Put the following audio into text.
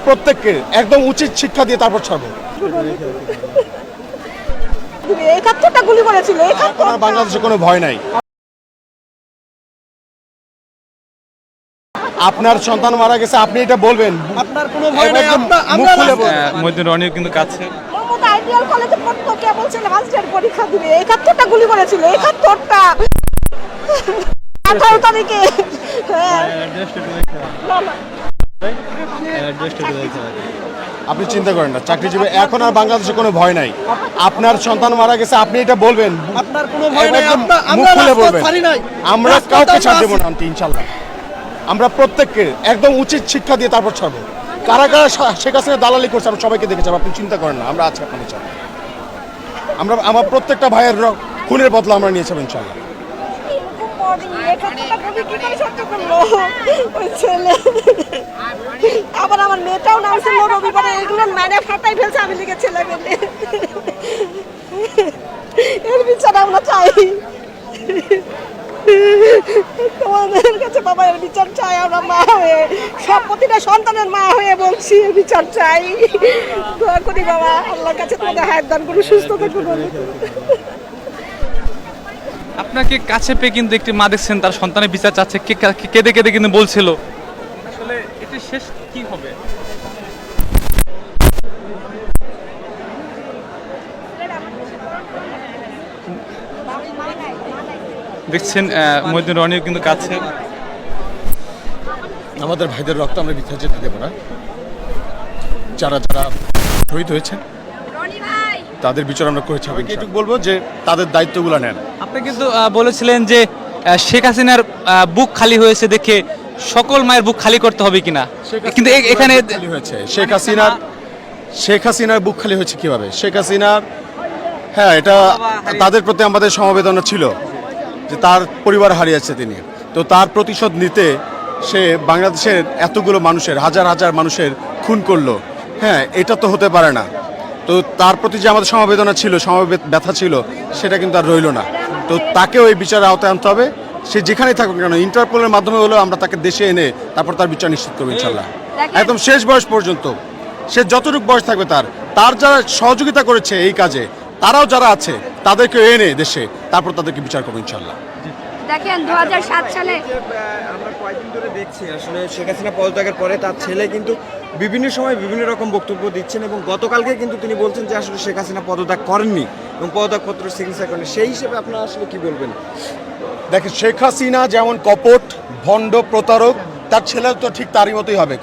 প্রত্যেককে একদম উচিত শিক্ষা দিয়ে তারপর ছাড়বো। একাত্তরটা গুলি করেছিল, আপনার বাংলাদেশে কোনো ভয় নাই। আপনার সন্তান মারা গেছে, আপনি এটা বলবেন, আপনার কোনো ভয় নাই। মুখ খুলে বলবেন। মইদুর রনিও কিন্তু কাছে। মমতা আইডিয়াল কলেজে পড়তো, কেবল ছেলে মাস্টার পরীক্ষা দিবে। একাত্তরটা গুলি করেছিল, একাত্তরটা 18 তারিখে। আপনি চিন্তা করেন না, চাকরিজীবী এখন আর বাংলাদেশে কোনো ভয় নাই। আপনার সন্তান মারা গেছে, আপনি এটা বলবেন, আপনার কোনো ভয় নাই। মুখ খুলে বলবেন। আমরা কাউকে ছাড় দেবো না ইনশাল্লাহ। আমরা প্রত্যেককে একদম উচিত শিক্ষা দিয়ে তারপর ছাড়বো। কারা কারা শেখ হাসিনা দালালি করছে আমরা সবাইকে দেখে যাবো, আপনি চিন্তা করেন না, আমরা আছি আপনাদের সাথে। আমরা আমার প্রত্যেকটা ভাইয়ের খুনের বদলা আমরা নিয়ে যাবো ইনশাল্লাহ। আবার আমার মেয়েটাও নামছিল রবিবারে, এগুলো মানে ফাটাই ফেলছে আমি লিখে ছেলে মেয়ে। এর বিচার আমরা চাই, তোমাদের কাছে বাবা এর বিচার চাই। আমরা মা হয়ে, সব প্রতিটা সন্তানের মা হয়ে বলছি এর বিচার চাই। দোয়া করি বাবা, আল্লাহর কাছে তোমাদের হায়াত দান করুন, সুস্থ থাকুন। আপনাকে কাছে পেয়ে কিন্তু একটি মা দেখছেন তার সন্তানের বিচার চাচ্ছে, কেঁদে কেঁদে কিন্তু বলছিল। আসলে এটি শেষ কি হবে? দেখছেন মইদুর রনিও কিন্তু কাছে। আমাদের ভাইদের রক্ত আমরা বৃথা যেতে দেবো না। যারা যারা শহীদ হয়েছেন তাদের বিচার আমরা করে ছাড়বো। এটুকু বলবো যে তাদের দায়িত্বগুলো নেন। আপনি কিন্তু বলেছিলেন যে শেখ হাসিনার বুক খালি হয়েছে দেখে সকল মায়ের বুক খালি করতে হবে কিনা, কিন্তু এখানে খালি হয়েছে শেখ হাসিনার বুক খালি হয়েছে কিভাবে? শেখ হাসিনার, হ্যাঁ, এটা তাদের প্রতি আমাদের সমবেদনা ছিল যে তার পরিবার হারিয়েছে তিনি, তো তার প্রতিশোধ নিতে সে বাংলাদেশের এতগুলো মানুষের, হাজার হাজার মানুষের খুন করলো। হ্যাঁ, এটা তো হতে পারে না। তো তার প্রতি যে আমাদের সমবেদনা ছিল, ব্যথা ছিল, সেটা কিন্তু আর রইল না। তো তাকেও এই বিচারের আওতায় আনতে হবে। সে যেখানেই থাকুক কেন, ইন্টারপোলের মাধ্যমে হলেও আমরা তাকে দেশে এনে তারপর তার বিচার নিশ্চিত করবো ইনশাল্লাহ। একদম শেষ বয়স পর্যন্ত, সে যতটুকু বয়স থাকবে তার যারা সহযোগিতা করেছে এই কাজে, তারাও যারা আছে তাদেরকে এনে দেশে তারপর তাদেরকে বিচার করবো ইনশাল্লাহ। দেখেন 2007 সালে আমরা কয়েকদিন ধরে দেখছি আসলে শেখ হাসিনা পদত্যাগের পরে তার ছেলে কিন্তু বিভিন্ন সময় বিভিন্ন রকম বক্তব্য দিচ্ছেন, এবং গতকালকে কিন্তু তিনি বলছেন যে আসলে শেখ হাসিনা পদত্যাগ করেননি এবং পদত্যাগপত্র সিগনেচার করেন। সেই হিসেবে আপনারা আসলে কি বলবেন? দেখেন, শেখ হাসিনা যেমন কপট, ভণ্ড, প্রতারক, তার ছেলে তো ঠিক তারই মতোই হবে।